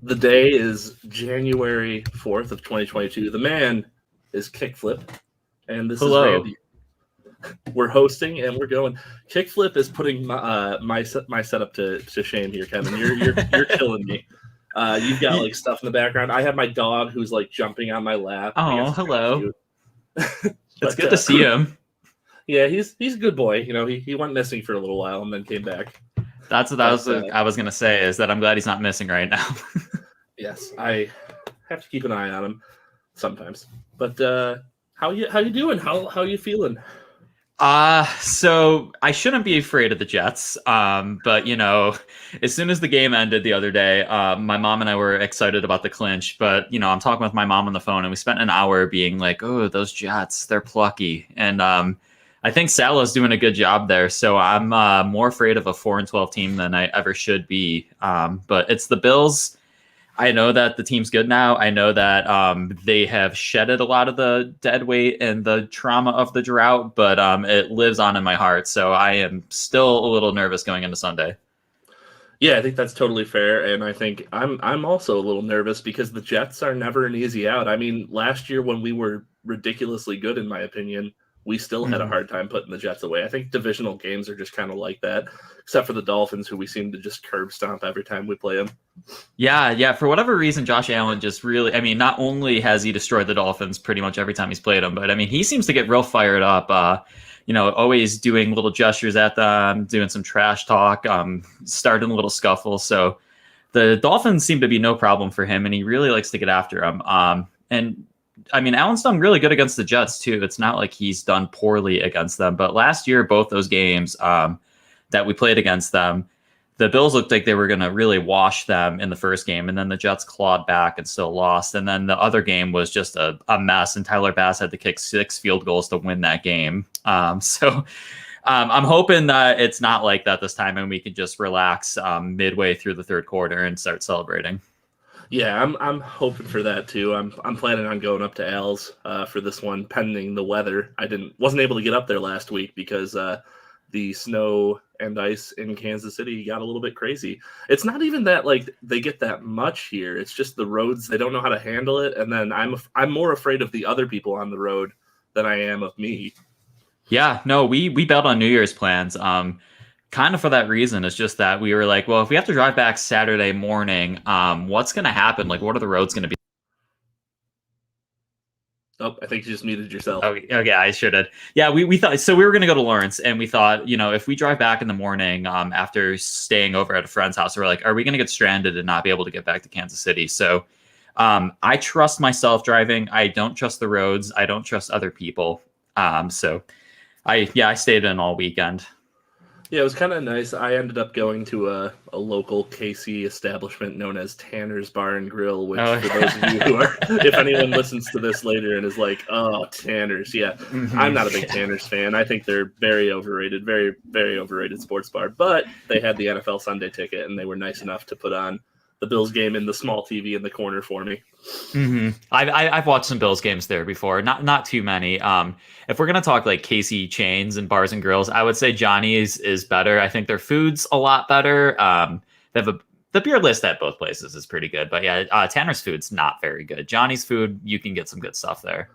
The day is January 4th of 2022. The man is Kickflip, and this is Hello. Randy. We're hosting and we're going. Kickflip is putting my setup to shame here, Kevin. You're killing me. You've got like stuff in the background. I have my dog who's like jumping on my lap. Oh, hello. It's good to see him. Yeah, he's a good boy. You know, he went missing for a little while and then came back. That's what I was gonna say, is that I'm glad he's not missing right now. Yes, I have to keep an eye on him sometimes. But how you doing? How you feeling? So I shouldn't be afraid of the Jets. But you know, as soon as the game ended the other day, my mom and I were excited about the clinch. But you know, I'm talking with my mom on the phone, and we spent an hour being like, "Oh, those Jets, they're plucky." And I think Salah's doing a good job there. So I'm more afraid of a 4-12 team than I ever should be. But it's the Bills. I know that the team's good now. I know that they have shedded a lot of the dead weight and the trauma of the drought, but it lives on in my heart. So I am still a little nervous going into Sunday. Yeah, I think that's totally fair, and I think I'm also a little nervous because the Jets are never an easy out. I mean, last year when we were ridiculously good, in my opinion, we still had a hard time putting the Jets away. I think divisional games are just kind of like that, except for the Dolphins, who we seem to just curb stomp every time we play them. Yeah. For whatever reason, Josh Allen just really, I mean, not only has he destroyed the Dolphins pretty much every time he's played them, but I mean, he seems to get real fired up. You know, always doing little gestures at them, doing some trash talk, starting a little scuffle. So the Dolphins seem to be no problem for him, and he really likes to get after them. And I mean, Allen's done really good against the Jets too. It's not like he's done poorly against them, but last year, both those games that we played against them, the Bills looked like they were going to really wash them in the first game, and then the Jets clawed back and still lost. And then the other game was just a mess, and Tyler Bass had to kick 6 field goals to win that game. So I'm hoping that it's not like that this time, and we can just relax midway through the third quarter and start celebrating. Yeah, I'm hoping for that too. I'm planning on going up to Al's for this one, pending the weather. Wasn't able to get up there last week because the snow and ice in Kansas City got a little bit crazy. It's not even that like they get that much here. It's just the roads, they don't know how to handle it, and then I'm more afraid of the other people on the road than I am of me. Yeah, no, we bailed on New Year's plans. Kind of for that reason. It's just that we were like, well, if we have to drive back Saturday morning, what's going to happen? Like, what are the roads going to be? Oh, I think you just muted yourself. Oh, yeah, I sure did. Yeah, we thought, so we were going to go to Lawrence, and we thought, you know, if we drive back in the morning after staying over at a friend's house, we're like, are we going to get stranded and not be able to get back to Kansas City? So I trust myself driving. I don't trust the roads. I don't trust other people. So I stayed in all weekend. Yeah, it was kind of nice. I ended up going to a local KC establishment known as Tanner's Bar and Grill, which for those of you who are, if anyone listens to this later and is like, oh, Tanner's, yeah. I'm not a big Tanner's fan. I think they're very overrated, very, very overrated sports bar. But they had the NFL Sunday ticket, and they were nice enough to put on the Bills game in the small TV in the corner for me. I've watched some Bills games there before, not too many. If we're gonna talk like KC chains and bars and grills, I would say Johnny's is better. I think their food's a lot better. They have the beer list at both places is pretty good, but yeah, Tanner's food's not very good. Johnny's food, you can get some good stuff there.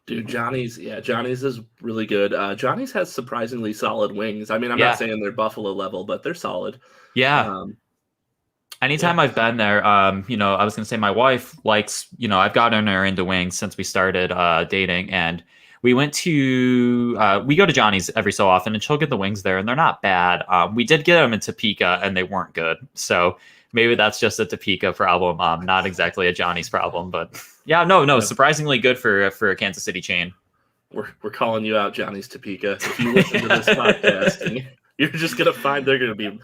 Dude, Johnny's is really good. Johnny's has surprisingly solid wings. I mean, I'm not saying they're Buffalo level, but they're solid. Yeah. Anytime I've been there, you know, I was going to say my wife likes, you know, I've gotten her into wings since we started dating, and we go to Johnny's every so often, and she'll get the wings there, and they're not bad. We did get them in Topeka, and they weren't good. So maybe that's just a Topeka problem, not exactly a Johnny's problem. But yeah, no, surprisingly good for a Kansas City chain. We're calling you out, Johnny's Topeka. If you listen to this podcast, you're just going to find they're going to be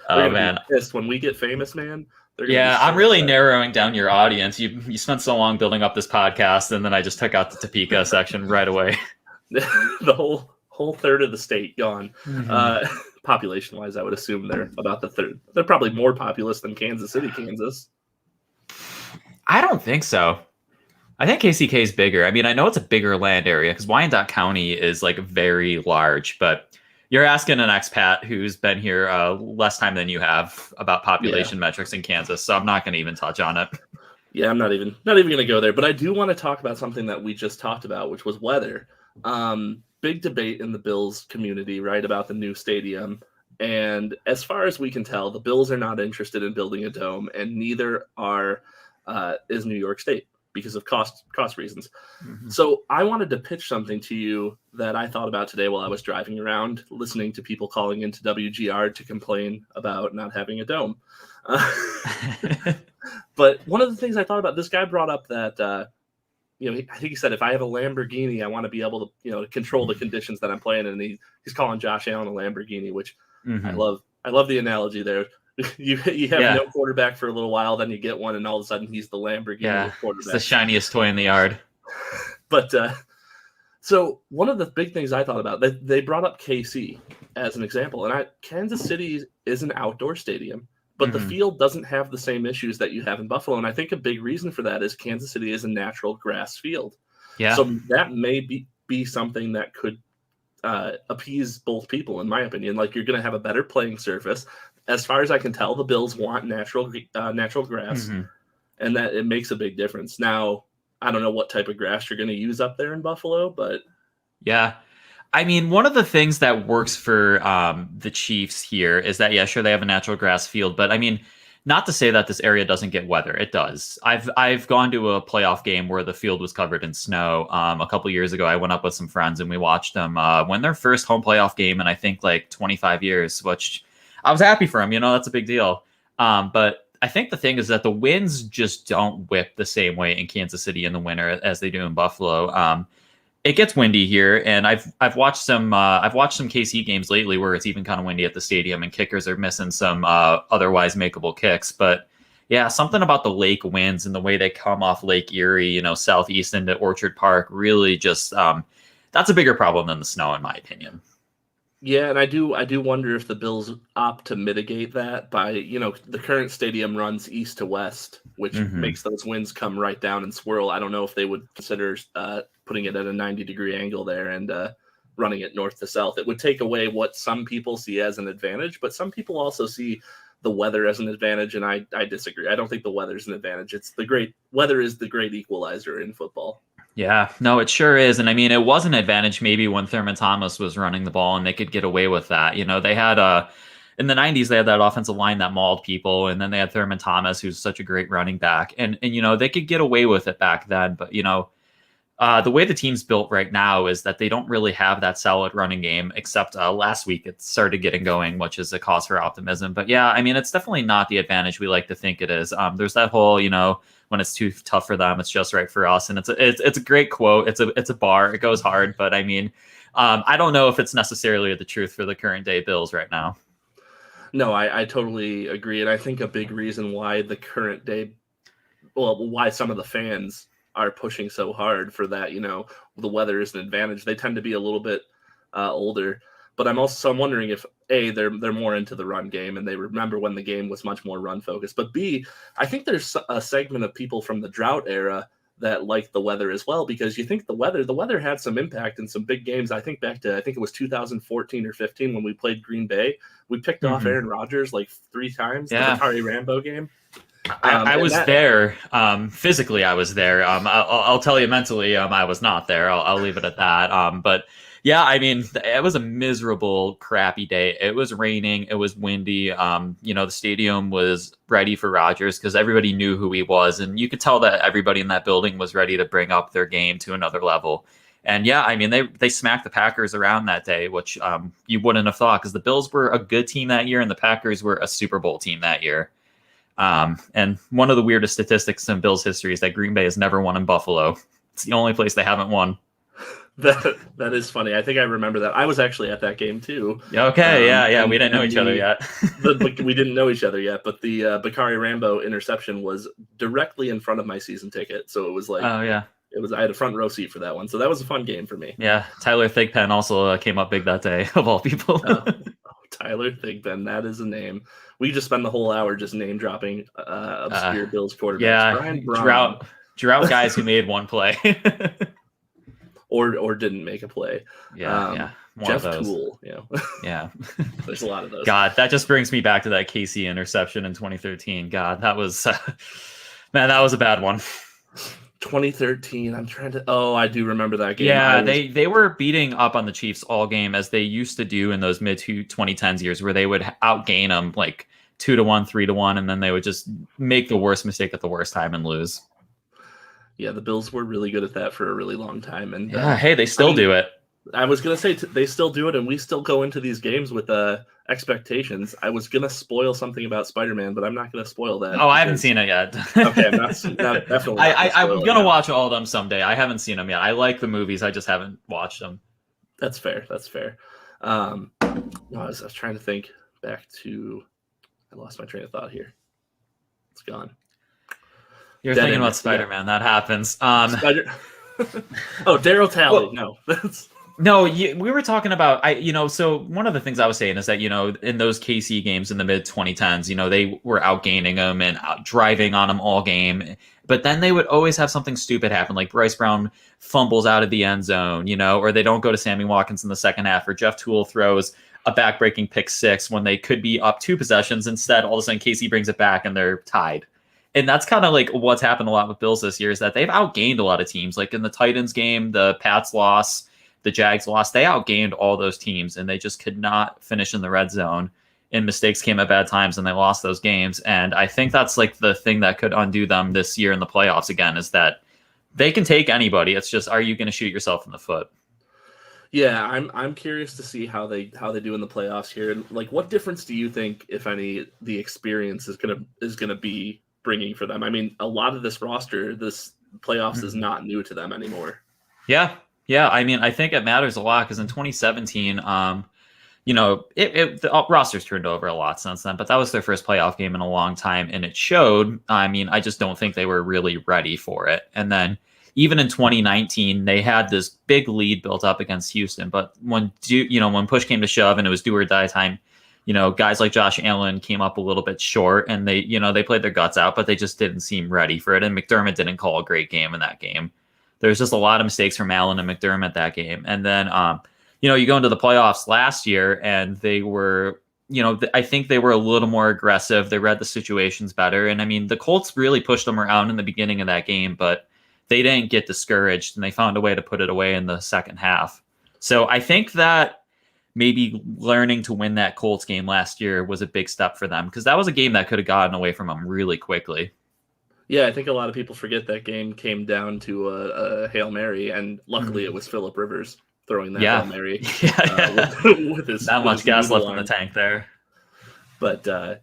pissed when we get famous, man. Yeah, I'm really narrowing down your audience. You spent so long building up this podcast, and then I just took out the Topeka section right away. The whole third of the state gone. Population-wise, I would assume they're about the third. They're probably more populous than Kansas City, Kansas. I don't think so. I think KCK is bigger. I mean, I know it's a bigger land area because Wyandotte County is like very large, but you're asking an expat who's been here less time than you have about population metrics in Kansas, so I'm not going to even touch on it. Yeah, I'm not even going to go there, but I do want to talk about something that we just talked about, which was weather. Big debate in the Bills community, right, about the new stadium. And as far as we can tell, the Bills are not interested in building a dome, and neither is New York State because of cost reasons. Mm-hmm. So I wanted to pitch something to you that I thought about today while I was driving around, listening to people calling into WGR to complain about not having a dome. But one of the things I thought about, this guy brought up that, I think he said, if I have a Lamborghini, I want to be able to, control the conditions that I'm playing in. And he's calling Josh Allen a Lamborghini, which I love. I love the analogy there. You have no quarterback for a little while, then you get one, and all of a sudden he's the Lamborghini quarterback. It's the shiniest toy in the yard. But so one of the big things I thought about, they brought up KC as an example, and Kansas City is an outdoor stadium, but the field doesn't have the same issues that you have in Buffalo, and I think a big reason for that is Kansas City is a natural grass field. Yeah. So that may be something that could appease both people, in my opinion. Like, you're going to have a better playing surface. As far as I can tell, the Bills want natural grass, and that it makes a big difference. Now, I don't know what type of grass you're going to use up there in Buffalo, but yeah. I mean, one of the things that works for the Chiefs here is that, sure, they have a natural grass field, but I mean, not to say that this area doesn't get weather. It does. I've gone to a playoff game where the field was covered in snow. A couple years ago, I went up with some friends and we watched them win their first home playoff game in, I think, like 25 years, which I was happy for them. That's a big deal. But I think the thing is that the winds just don't whip the same way in Kansas City in the winter as they do in Buffalo. It gets windy here, and I've watched some KC games lately where it's even kind of windy at the stadium, and kickers are missing some otherwise makeable kicks. But yeah, something about the lake winds and the way they come off Lake Erie, southeast into Orchard Park, really just that's a bigger problem than the snow, in my opinion. Yeah, and I do wonder if the Bills opt to mitigate that by, the current stadium runs east to west, which makes those winds come right down and swirl. I don't know if they would consider putting it at a 90-degree angle there and running it north to south. It would take away what some people see as an advantage, but some people also see the weather as an advantage, and I disagree. I don't think the weather is an advantage. Weather is the great equalizer in football. Yeah, no, it sure is. And I mean, it was an advantage maybe when Thurman Thomas was running the ball and they could get away with that. They had in the 90s, they had that offensive line that mauled people. And then they had Thurman Thomas, who's such a great running back. And they could get away with it back then. But, the way the team's built right now is that they don't really have that solid running game, except last week it started getting going, which is a cause for optimism. But yeah, I mean, it's definitely not the advantage we like to think it is. There's that whole, when it's too tough for them, it's just right for us. And it's a great quote. It's a bar. It goes hard. But I mean, I don't know if it's necessarily the truth for the current day Bills right now. No, I totally agree. And I think a big reason why why some of the fans are pushing so hard for that, the weather is an advantage. They tend to be a little bit older. But I'm wondering if they're more into the run game and they remember when the game was much more run focused. But B, I think there's a segment of people from the drought era that like the weather as well, because you think the weather had some impact in some big games. I think it was 2014 or 15 when we played Green Bay. We picked off Aaron Rodgers like 3 times. Yeah. The Atari Rambo game. I was there. Physically, I was there. I'll tell you mentally, I was not there. I'll leave it at that. But yeah, I mean, it was a miserable, crappy day. It was raining. It was windy. The stadium was ready for Rodgers because everybody knew who he was. And you could tell that everybody in that building was ready to bring up their game to another level. And yeah, I mean, they smacked the Packers around that day, which you wouldn't have thought, because the Bills were a good team that year and the Packers were a Super Bowl team that year. And one of the weirdest statistics in Bills history is that Green Bay has never won in Buffalo. It's the only place they haven't won. That is funny. I think I remember that. I was actually at that game too. Okay, yeah. We didn't know each other yet. We didn't know each other yet, but the Bakari Rambo interception was directly in front of my season ticket. So it was like, oh yeah, I had a front row seat for that one. So that was a fun game for me. Yeah, Tyler Thigpen also came up big that day, of all people. Tyler Thigpen, that is a name. We just spend the whole hour just name dropping obscure Bills quarterbacks. Yeah, drought guys who made one play. Or didn't make a play. Yeah. Jeff Toole, Yeah. There's a lot of those. God, that just brings me back to that KC interception in 2013. God, that was Man, that was a bad one. 2013. I'm trying to. Oh, I do remember that game. Yeah, they were beating up on the Chiefs all game as they used to do in those mid 2010s years, where they would outgain them like 2-1, 3-1, and then they would just make the worst mistake at the worst time and lose. Yeah, the Bills were really good at that for a really long time, and hey, they still do it. I was gonna say they still do it, and we still go into these games with expectations. I was gonna spoil something about Spider-Man, but I'm not gonna spoil that. Oh, I haven't seen it yet. Okay, I'm definitely. I'm gonna watch all of them someday. I haven't seen them yet. I like the movies. I just haven't watched them. That's fair. No, I was trying to think back to. I lost my train of thought here. It's gone. You're thinking about Spider-Man. Yeah. That happens. Daryl Talley. Well, no, that's. No, we were talking about, so one of the things I was saying is that, in those KC games in the mid 2010s, they were outgaining them and driving on them all game. But then they would always have something stupid happen, like Bryce Brown fumbles out of the end zone, or they don't go to Sammy Watkins in the second half, or Jeff Toole throws a back-breaking pick six when they could be up 2 possessions. Instead, all of a sudden, KC brings it back and they're tied. And that's kind of like what's happened a lot with Bills this year is that they've outgained a lot of teams. Like in the Titans game, the Pats loss, the Jags lost, they outgained all those teams and they just could not finish in the red zone, and mistakes came at bad times and they lost those games. And I think that's like the thing that could undo them this year in the playoffs again, is that they can take anybody. It's just, are you going to shoot yourself in the foot? Yeah, I'm curious to see how they do in the playoffs here. And like, what difference do you think, if any, the experience is gonna be bringing for them? I mean, a lot of this roster, this playoffs is not new to them anymore. Yeah. I mean, I think it matters a lot because in 2017, the roster's turned over a lot since then, but that was their first playoff game in a long time, and it showed. I mean, I just don't think they were really ready for it. And then even in 2019, they had this big lead built up against Houston, but when push came to shove and it was do or die time, guys like Josh Allen came up a little bit short, and they played their guts out, but they just didn't seem ready for it. And McDermott didn't call a great game in that game. There's just a lot of mistakes from Allen and McDermott that game. And then, you go into the playoffs last year and they were, I think they were a little more aggressive. They read the situations better. And I mean, the Colts really pushed them around in the beginning of that game, but they didn't get discouraged and they found a way to put it away in the second half. So I think that maybe learning to win that Colts game last year was a big step for them, because that was a game that could have gotten away from them really quickly. Yeah, I think a lot of people forget that game came down to a Hail Mary, and luckily it was Phillip Rivers throwing that Hail Mary. With his, not much gas left in the tank there. But that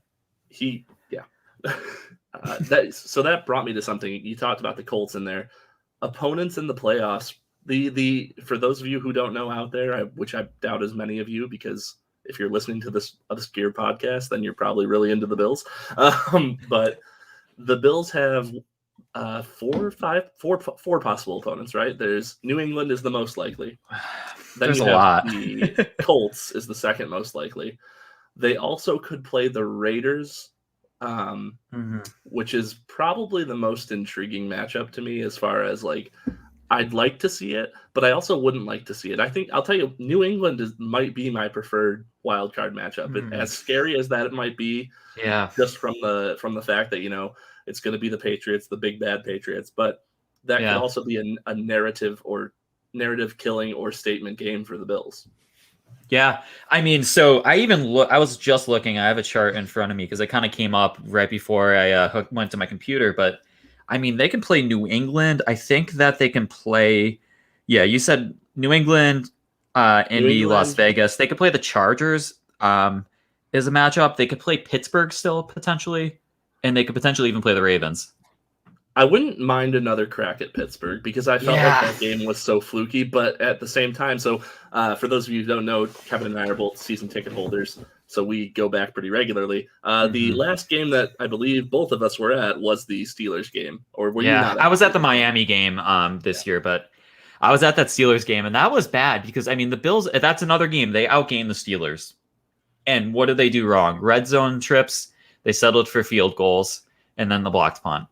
brought me to something. You talked about the Colts in there. Opponents in the playoffs. The for those of you who don't know out there, which I doubt as many of you, because if you're listening to this obscure podcast, then you're probably really into the Bills. But the Bills have 4 possible opponents, right? There's New England is the most likely. Then there's a lot. The Colts is the second most likely. They also could play the Raiders, which is probably the most intriguing matchup to me, as far as like, I'd like to see it, but I also wouldn't like to see it. I think I'll tell you, New England might be my preferred wild card matchup. As scary as that it might be, just from the fact that it's going to be the Patriots, the big bad Patriots, but that could also be a narrative killing or statement game for the Bills. Yeah, I mean, so I was just looking. I have a chart in front of me because it kind of came up right before I went to my computer, but. I mean, they can play New England. I think that they can play. Yeah, you said New England, Indy, Las Vegas. They could play the Chargers as a matchup. They could play Pittsburgh still potentially, and they could potentially even play the Ravens. I wouldn't mind another crack at Pittsburgh because I felt like that game was so fluky, but at the same time, so for those of you who don't know, Kevin and I are both season ticket holders, so we go back pretty regularly. The last game that I believe both of us were at was the Steelers game, or were you not? I was at the Miami game this year, but I was at that Steelers game, and that was bad because, I mean, the Bills, that's another game. They outgained the Steelers. And what did they do wrong? Red zone trips, they settled for field goals, and then the blocked punt.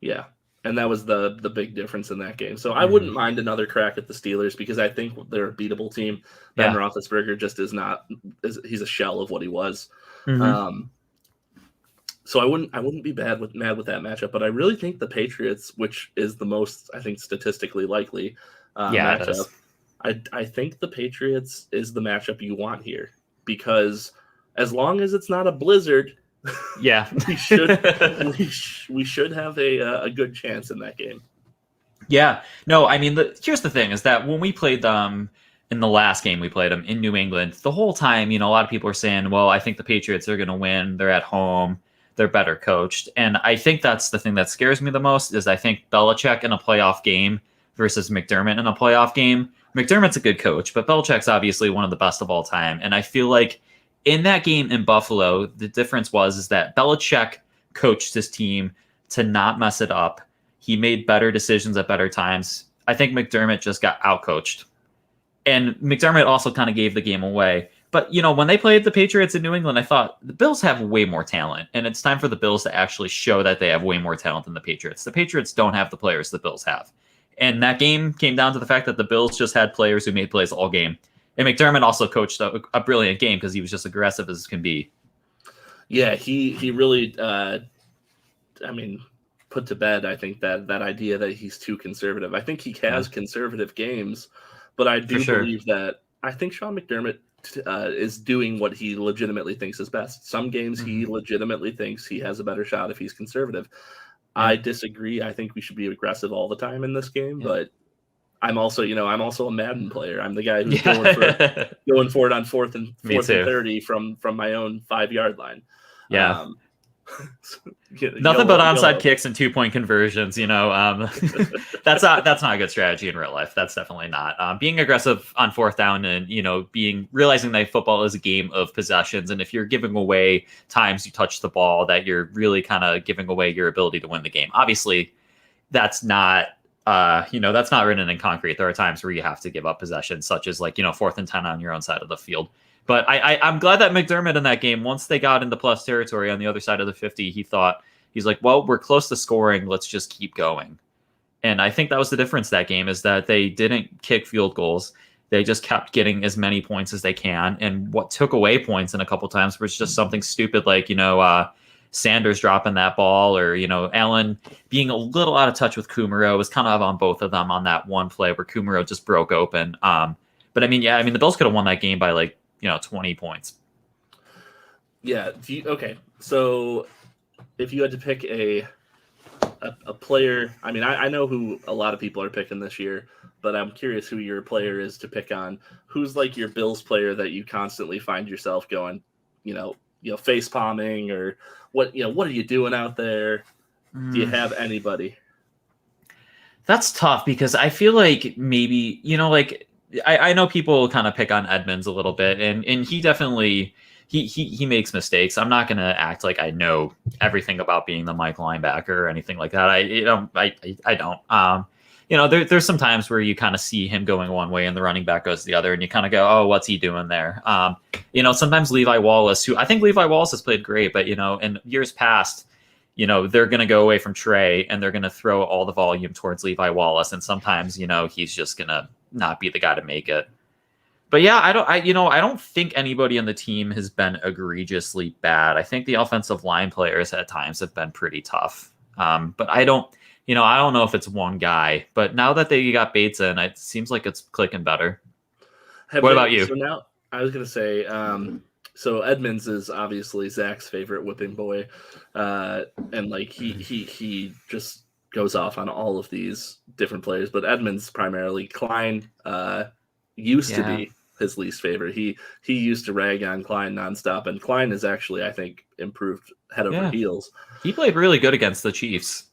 Yeah, and that was the big difference in that game. So I wouldn't mind another crack at the Steelers because I think they're a beatable team. Ben Roethlisberger just is not. He's a shell of what he was. So I wouldn't be mad with that matchup, but I really think the Patriots, which is the most, I think, statistically likely Yeah, it matchup, is. I think the Patriots is the matchup you want here, because as long as it's not a blizzard, Yeah. we should we should have a good chance in that game. Yeah. No, I mean, here's the thing is that when we played them in the last game we played them in New England, the whole time, a lot of people are saying, well, I think the Patriots are going to win. They're at home. They're better coached. And I think that's the thing that scares me the most is I think Belichick in a playoff game versus McDermott in a playoff game. McDermott's a good coach, but Belichick's obviously one of the best of all time. And I feel like in that game in Buffalo, the difference is that Belichick coached his team to not mess it up. He made better decisions at better times. I think McDermott just got outcoached. And McDermott also kind of gave the game away. But, when they played the Patriots in New England, I thought the Bills have way more talent. And it's time for the Bills to actually show that they have way more talent than the Patriots. The Patriots don't have the players the Bills have. And that game came down to the fact that the Bills just had players who made plays all game. And McDermott also coached a brilliant game because he was just aggressive as can be. Yeah, he really, put to bed, I think, that idea that he's too conservative. I think he has conservative games, but I do believe that I think Sean McDermott is doing what he legitimately thinks is best. Some games he legitimately thinks he has a better shot if he's conservative. I disagree. I think we should be aggressive all the time in this game, but I'm also a Madden player. I'm the guy who's going for it on fourth and 30 from my own 5-yard line. Yeah. Nothing but onside kicks and 2-point conversions. That's not a good strategy in real life. That's definitely not. Being aggressive on fourth down and realizing that football is a game of possessions, and if you're giving away times you touch the ball, that you're really kind of giving away your ability to win the game. Obviously, that's not that's not written in concrete. There are times where you have to give up possessions, such as 4th and 10 on your own side of the field. But I'm glad that McDermott in that game, once they got into plus territory on the other side of the 50, he's like, well, we're close to scoring. Let's just keep going. And I think that was the difference that game is that they didn't kick field goals. They just kept getting as many points as they can. And what took away points in a couple times was just something stupid like, Sanders dropping that ball or, Allen being a little out of touch with Kumaro. Was kind of on both of them on that one play where Kumaro just broke open. But the Bills could have won that game by 20 points. Yeah. Okay. So if you had to pick a player, I know who a lot of people are picking this year, but I'm curious who your player is to pick on. Who's your Bills player that you constantly find yourself going, face palming or what are you doing out there? Do you have anybody? That's tough because I feel like maybe, I know people kind of pick on Edmonds a little bit, and he definitely he makes mistakes. I'm not going to act like I know everything about being the Mike linebacker or anything like that. I don't. There's some times where you kind of see him going one way and the running back goes the other, and you kind of go, oh, what's he doing there? Sometimes Levi Wallace, who I think Levi Wallace has played great, but in years past, they're going to go away from Trey and they're going to throw all the volume towards Levi Wallace, and sometimes he's just going to not be the guy to make it. But yeah, I don't think anybody on the team has been egregiously bad. I think the offensive line players at times have been pretty tough. But I don't know if it's one guy. But now that they got Bates in, it seems like it's clicking better. What about you? So now I was going to say, so Edmonds is obviously Zach's favorite whipping boy, and he just goes off on all of these different players, but Edmonds primarily. Klein used to be his least favorite. He used to rag on Klein nonstop, and Klein is actually, I think, improved head over heels. He played really good against the Chiefs.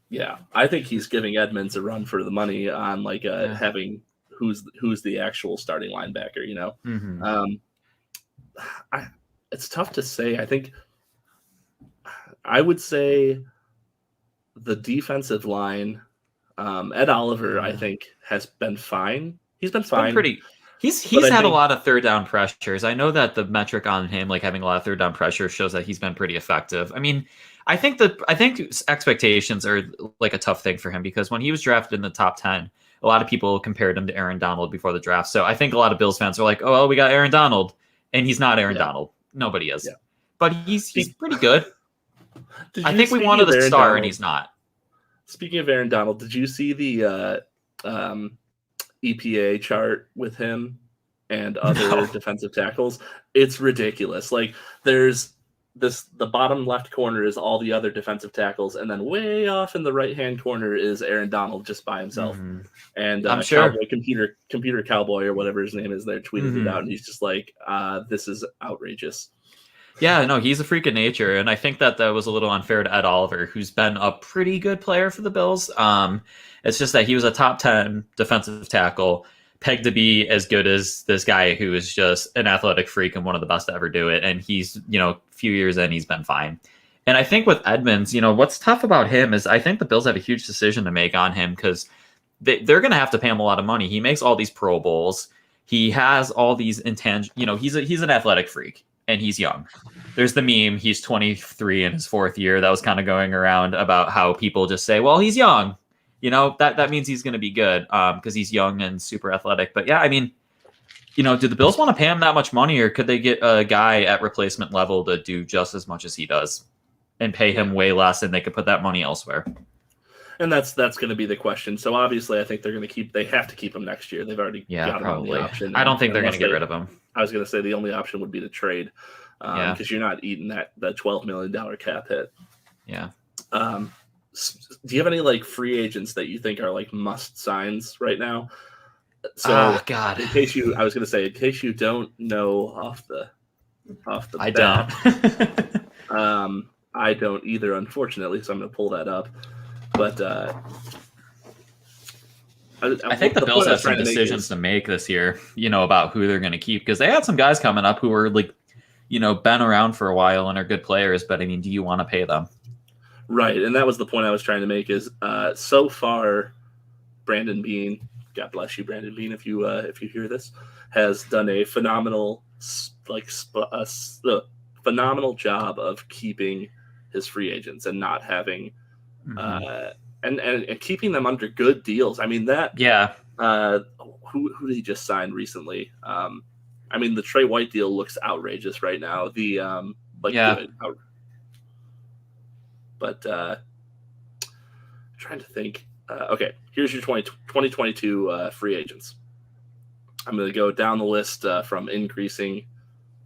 Yeah, I think he's giving Edmonds a run for the money on having who's the actual starting linebacker. Mm-hmm. It's tough to say. I think I would say the defensive line, Ed Oliver, I think, has been fine. He's been fine. He's had a lot of third down pressures. I know that the metric on him, having a lot of third down pressure, shows that he's been pretty effective. I think expectations are a tough thing for him because when he was drafted in the top 10, a lot of people compared him to Aaron Donald before the draft. So I think a lot of Bills fans are like, oh, well, we got Aaron Donald, and he's not Aaron Donald. Nobody is. Yeah. But he's pretty good. I think we wanted a star, and he's not. Speaking of Aaron Donald, did you see the EPA chart with him and other defensive tackles? It's ridiculous. Like, there's the bottom left corner is all the other defensive tackles, and then way off in the right hand corner is Aaron Donald just by himself. And I'm sure computer cowboy or whatever his name is there tweeted it out, and he's just like, this is outrageous. Yeah, no, he's a freak of nature, and I think that was a little unfair to Ed Oliver, who's been a pretty good player for the Bills. It's just that he was a top 10 defensive tackle, pegged to be as good as this guy who is just an athletic freak and one of the best to ever do it. And he's, a few years in, he's been fine. And I think with Edmonds, what's tough about him is I think the Bills have a huge decision to make on him because they're going to have to pay him a lot of money. He makes all these Pro Bowls. He has all these intangible, he's an athletic freak. And he's young. There's the meme, he's 23 in his fourth year. That was kind of going around about how people just say, well, he's young. That means he's going to be good because he's young and super athletic. But yeah, I mean, do the Bills want to pay him that much money, or could they get a guy at replacement level to do just as much as he does and pay him way less, and they could put that money elsewhere? And that's going to be the question. So obviously, I think they have to keep him next year. They've already got him on the option. I don't think they're going to get rid of him. I was going to say the only option would be to trade because you're not eating that $12 million cap hit. Yeah. Do you have any free agents that you think are must signs right now? So God. in case you don't know off the I bat, don't. I don't either, unfortunately. So I'm going to pull that up. But I think the Bills have some decisions to make this year, about who they're going to keep, because they had some guys coming up who are been around for a while and are good players. But I mean, do you want to pay them? Right. And that was the point I was trying to make is so far, Brandon Beane, God bless you, Brandon Beane, if you hear this, has done a phenomenal phenomenal job of keeping his free agents and not having and keeping them under good deals. I mean that. Yeah. Who did he just sign recently? I mean the Trey White deal looks outrageous right now. The good. But trying to think. Okay, here's your 2022 free agents. I'm going to go down the list from increasing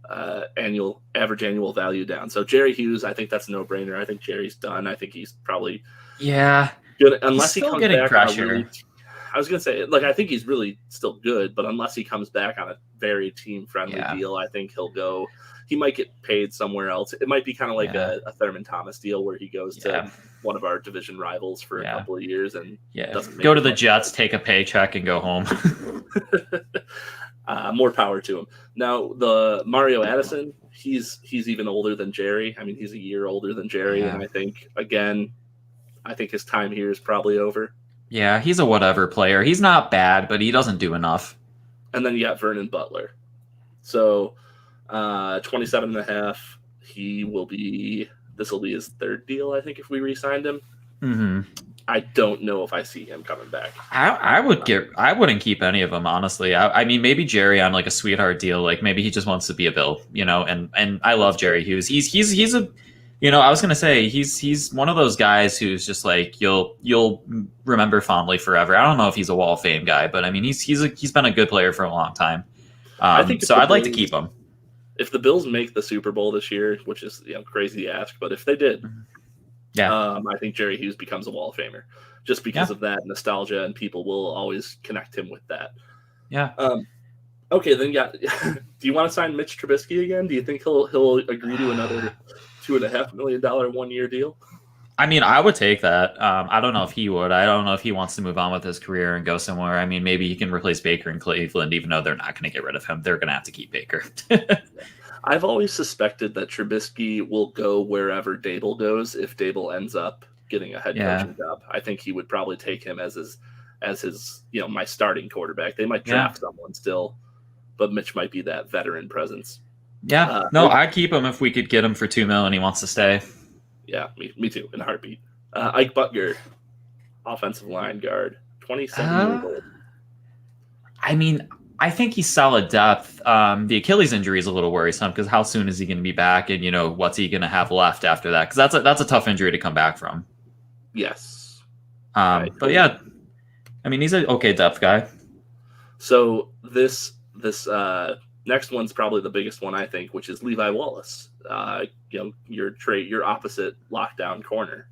average annual value down. So Jerry Hughes, I think that's a no-brainer. I think Jerry's done. I think he's probably good unless he comes back pressure. I was going to say, I think he's really still good, but unless he comes back on a very team-friendly deal, I think he'll go. He might get paid somewhere else. It might be kind of like a Thurman Thomas deal where he goes to one of our division rivals for a couple of years and doesn't go to the Jets, take a paycheck, and go home. More power to him. Now, the Mario Addison, he's even older than Jerry. I mean, he's a year older than Jerry, and I think his time here is probably over. Yeah, he's a whatever player. He's not bad, but he doesn't do enough. And then you got Vernon Butler. So 27 and a half. This will be his third deal, I think, if we re-signed him. Mm-hmm. I don't know if I see him coming back. I wouldn't keep any of them, honestly. I mean, maybe Jerry on a sweetheart deal, maybe he just wants to be a Bill, and I love Jerry Hughes. He's a, I was gonna say he's one of those guys who's just you'll remember fondly forever. I don't know if he's a Wall of Fame guy, but I mean he's been a good player for a long time. I think so. I'd like to keep him. If the Bills make the Super Bowl this year, which is crazy to ask, but if they did. I think Jerry Hughes becomes a Wall of Famer just because of that nostalgia, and people will always connect him with that. Yeah. Okay, then do you want to sign Mitch Trubisky again? Do you think he'll agree to another $2.5 million 1-year deal? I mean, I would take that. I don't know if he would. I don't know if he wants to move on with his career and go somewhere. I mean, maybe he can replace Baker in Cleveland, even though they're not going to get rid of him. They're going to have to keep Baker. I've always suspected that Trubisky will go wherever Dable goes if Dable ends up getting a head coaching job. I think he would probably take him as his my starting quarterback. They might draft someone still, but Mitch might be that veteran presence. Yeah, I'd keep him if we could get him for $2 million and he wants to stay. Yeah, me too, in a heartbeat. Ike Butler, offensive line guard, 27 years old. I mean, I think he's solid depth. The Achilles injury is a little worrisome because how soon is he going to be back, and what's he going to have left after that? Because that's a tough injury to come back from. Yes. But yeah, I mean he's an okay depth guy. So this next one's probably the biggest one, I think, which is Levi Wallace. Your opposite lockdown corner.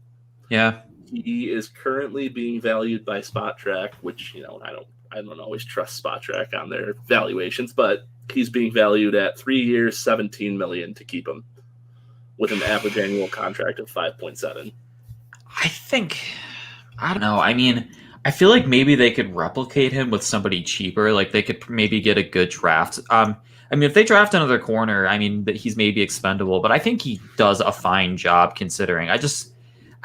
Yeah. He is currently being valued by Spot Track, which I don't always trust Spot Track on their valuations, but he's being valued at 3 years, $17 million to keep him, with an average annual contract of 5.7. I don't know. I mean, I feel like maybe they could replicate him with somebody cheaper. Like they could maybe get a good draft. I mean, if they draft another corner, I mean, he's maybe expendable, but I think he does a fine job considering.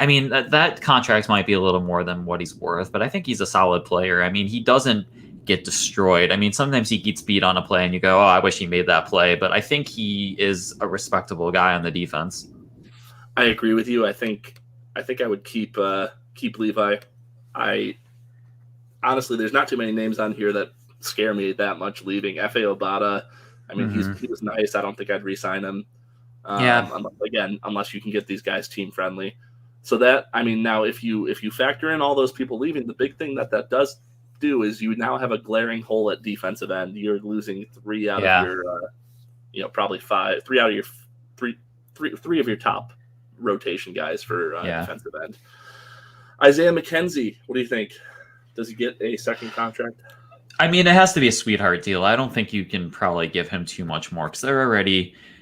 I mean, that contract might be a little more than what he's worth, but I think he's a solid player. I mean, he doesn't get destroyed. I mean, sometimes he gets beat on a play and you go, oh, I wish he made that play, but I think he is a respectable guy on the defense. I agree with you. I think I would keep Levi. I honestly, there's not too many names on here that scare me that much leaving. F.A. Obata, I mean, he was nice. I don't think I'd re-sign him. Unless you can get these guys team friendly. So that, I mean, now if you factor in all those people leaving, the big thing that does do is you now have a glaring hole at defensive end. You're losing three out of your, probably three out of your three of your top rotation guys for defensive end. Isaiah McKenzie, what do you think? Does he get a second contract? I mean, it has to be a sweetheart deal. I don't think you can probably give him too much more because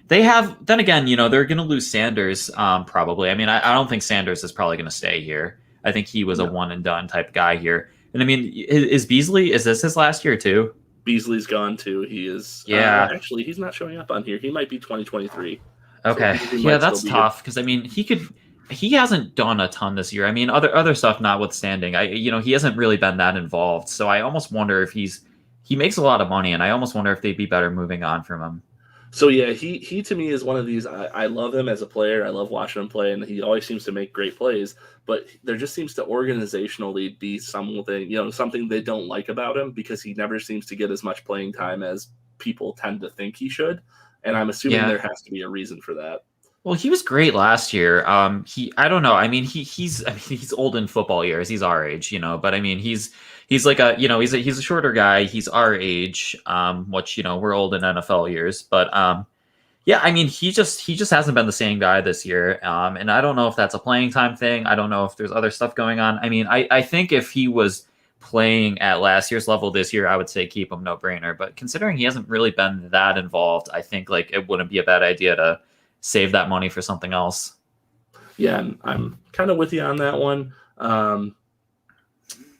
they have, then again, they're going to lose Sanders probably. I mean, I don't think Sanders is probably going to stay here. I think he was a one and done type guy here. And I mean, is Beasley, is this his last year too? Beasley's gone too. He is. Yeah. Actually, he's not showing up on here. He might be 2023. Okay. So that's tough because I mean, he hasn't done a ton this year. I mean, other stuff notwithstanding, he hasn't really been that involved. So I almost wonder if he makes a lot of money, and I almost wonder if they'd be better moving on from him. So yeah, he to me is one of these. I love him as a player. I love watching him play, and he always seems to make great plays. But there just seems to organizationally be something they don't like about him because he never seems to get as much playing time as people tend to think he should. And I'm assuming there has to be a reason for that. Well, he was great last year. I don't know. I mean, he's old in football years. He's our age, but I mean, he's like he's a shorter guy. He's our age, which, we're old in NFL years, but, yeah, I mean, he just hasn't been the same guy this year. And I don't know if that's a playing time thing. I don't know if there's other stuff going on. I mean, I think if he was playing at last year's level this year, I would say keep him, no brainer. But considering he hasn't really been that involved, I think like it wouldn't be a bad idea to save that money for something else. Yeah, I'm kind of with you on that one.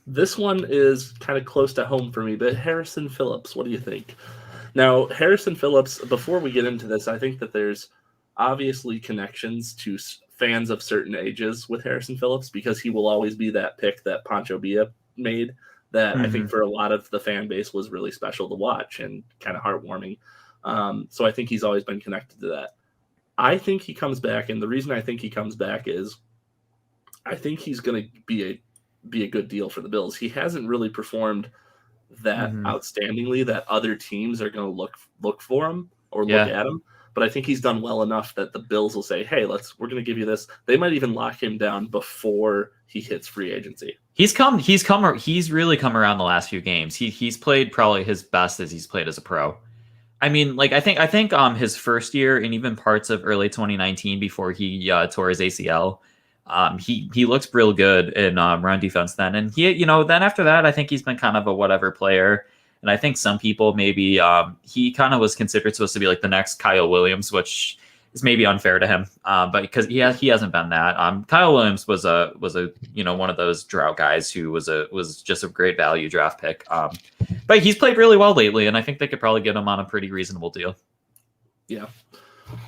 This one is kind of close to home for me, but Harrison Phillips, what do you think? Now, Harrison Phillips, before we get into this, I think that there's obviously connections to fans of certain ages with Harrison Phillips because he will always be that pick that Pancho Villa made that I think for a lot of the fan base was really special to watch and kind of heartwarming. So I think he's always been connected to that. I think he comes back, and the reason I think he comes back is I think he's going to be a good deal for the Bills. He hasn't really performed that outstandingly that other teams are going to look for him or look at him. But I think he's done well enough that the Bills will say, "Hey, we're going to give you this." They might even lock him down before he hits free agency. He's really come around the last few games. He's played probably his best as he's played as a pro. I mean, like I think his first year and even parts of early 2019 before he tore his ACL, he looks real good in run defense then. And then after that, I think he's been kind of a whatever player. And I think some people maybe he kind of was considered supposed to be like the next Kyle Williams, which is maybe unfair to him, but because he hasn't been that. Kyle Williams was a one of those drought guys who was just a great value draft pick. But he's played really well lately, and I think they could probably get him on a pretty reasonable deal. Yeah,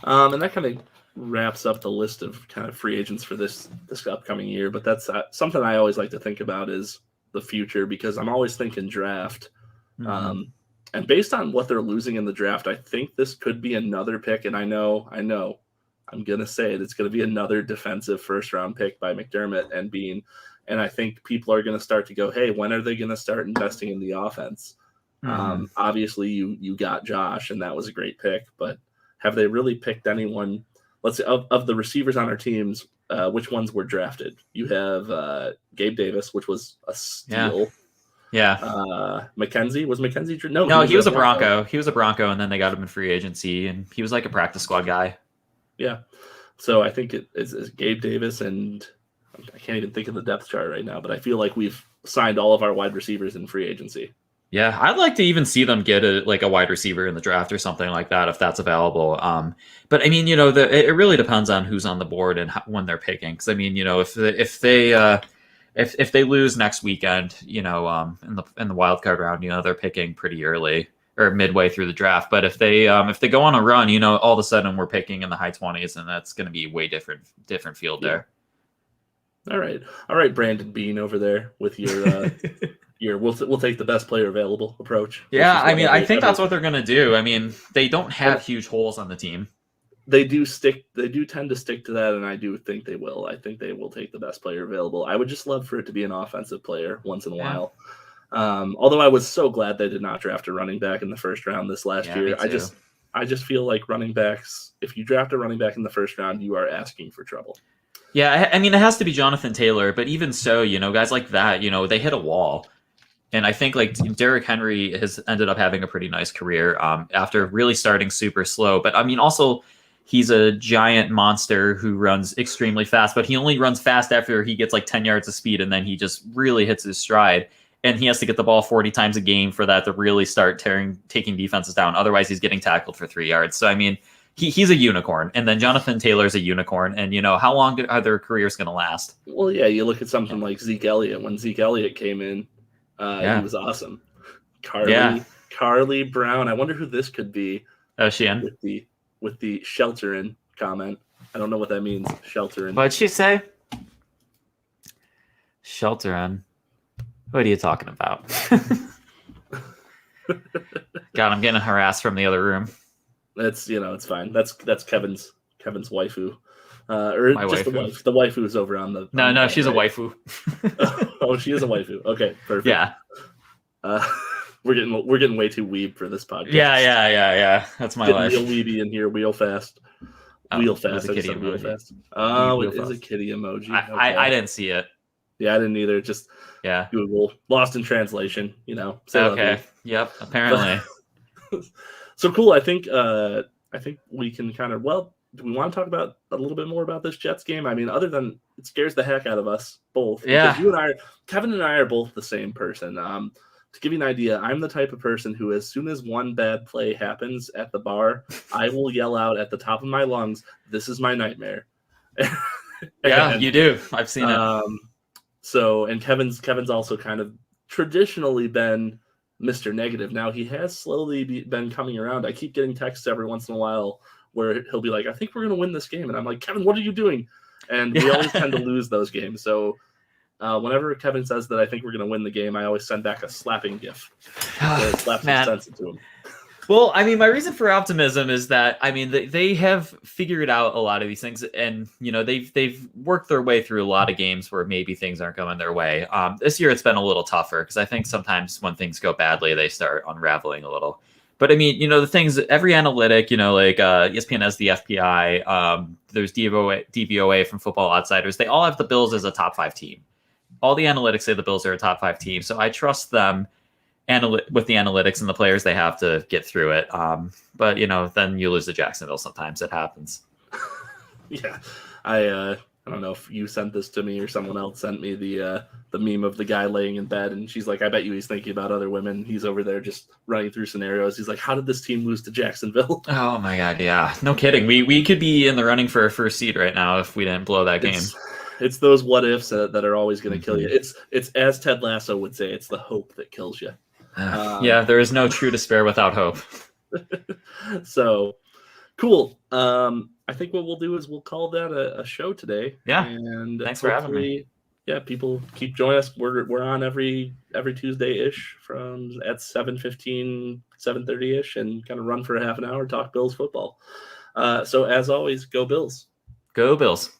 and that kind of wraps up the list of kind of free agents for this upcoming year. But that's something I always like to think about is the future because I'm always thinking draft. And based on what they're losing in the draft, I think this could be another pick. And I know, I'm going to say it's going to be another defensive first-round pick by McDermott and Bean. And I think people are going to start to go, hey, when are they going to start investing in the offense? Obviously, you got Josh, and that was a great pick. But have they really picked anyone? Let's say of the receivers on our teams, which ones were drafted? You have Gabe Davis, which was a steal. Yeah. McKenzie was McKenzie. No, he was a Bronco. He was a Bronco, and then they got him in free agency, and he was like a practice squad guy. Yeah. So I think it's Gabe Davis, and I can't even think of the depth chart right now, but I feel like we've signed all of our wide receivers in free agency. Yeah, I'd like to even see them get a wide receiver in the draft or something like that if that's available. But I mean, it really depends on who's on the board and when they're picking. Because I mean, if they lose next weekend, in the wild card round, they're picking pretty early or midway through the draft. But if they go on a run, all of a sudden we're picking in the high 20s, and that's going to be way different field there. All right, Brandon Bean over there with your we'll take the best player available approach. Yeah, I mean, I think that's what they're going to do. I mean, they don't have huge holes on the team. They do tend to stick to that, and I do think they will. I think they will take the best player available. I would just love for it to be an offensive player once in a while. Although I was so glad they did not draft a running back in the first round this last year. I just feel like running backs, if you draft a running back in the first round, you are asking for trouble. Yeah, I mean, it has to be Jonathan Taylor, but even so, guys like that, they hit a wall. And I think like Derrick Henry has ended up having a pretty nice career after really starting super slow. But I mean, also, he's a giant monster who runs extremely fast, but he only runs fast after he gets like 10 yards of speed, and then he just really hits his stride. And he has to get the ball 40 times a game for that to really start taking defenses down. Otherwise, he's getting tackled for 3 yards. So, I mean, he's a unicorn. And then Jonathan Taylor's a unicorn. And, how long are their careers going to last? Well, yeah, you look at something like Zeke Elliott. When Zeke Elliott came in, he was awesome. Carly Brown. I wonder who this could be. Oh, she in? With the shelter in comment. I don't know what that means. Shelter in. What'd she say? Shelter in. What are you talking about? God, I'm getting harassed from the other room. That's it's fine. That's Kevin's waifu. Or my just waifu. the wife. The waifu is over on the. No, she's a waifu. Oh, she is a waifu. Okay, perfect. Yeah. We're getting way too weeb for this podcast. Yeah. That's my life. Real weeby in here, real fast. Wheel fast. It was a kitty emoji. Fast. Oh, it is a kitty emoji. I didn't see it. Yeah, I didn't either. Just Google lost in translation. Okay. Yep. Apparently. So cool. I think we can kind of do we want to talk about a little bit more about this Jets game? I mean, other than it scares the heck out of us both. Yeah. Kevin and I are both the same person. To give you an idea, I'm the type of person who, as soon as one bad play happens at the bar, I will yell out at the top of my lungs, "This is my nightmare." Yeah, you do. I've seen it. So, and Kevin's also kind of traditionally been Mr. Negative. Now he has slowly been coming around. I keep getting texts every once in a while where he'll be like, "I think we're going to win this game," and I'm like, "Kevin, what are you doing?" And we always tend to lose those games. So whenever Kevin says that I think we're going to win the game, I always send back a slapping gif. Slap some sense into him. Well, I mean, my reason for optimism is that, I mean, they have figured out a lot of these things, and, they've worked their way through a lot of games where maybe things aren't going their way. This year it's been a little tougher because I think sometimes when things go badly, they start unraveling a little. But I mean, the things, every analytic, like ESPN has the FPI, there's DVOA from Football Outsiders. They all have the Bills as a top 5 team. All the analytics say the Bills are a top 5 team. So I trust them with the analytics and the players they have to get through it. But, then you lose to Jacksonville sometimes. It happens. Yeah. I don't know if you sent this to me or someone else sent me the meme of the guy laying in bed, and she's like, "I bet you he's thinking about other women." He's over there just running through scenarios. He's like, "How did this team lose to Jacksonville?" Oh my God, yeah, no kidding. We could be in the running for a first seed right now if we didn't blow that game. It's those what ifs that are always going to kill you. It's as Ted Lasso would say, it's the hope that kills you. Yeah, there is no true despair without hope. So cool. I think what we'll do is we'll call that a show today. Yeah. And thanks for having me. Yeah, people keep joining us. We're on every Tuesday-ish from at 7:15, 7:30-ish, and kind of run for a half an hour, talk Bills football. So as always, go Bills. Go Bills.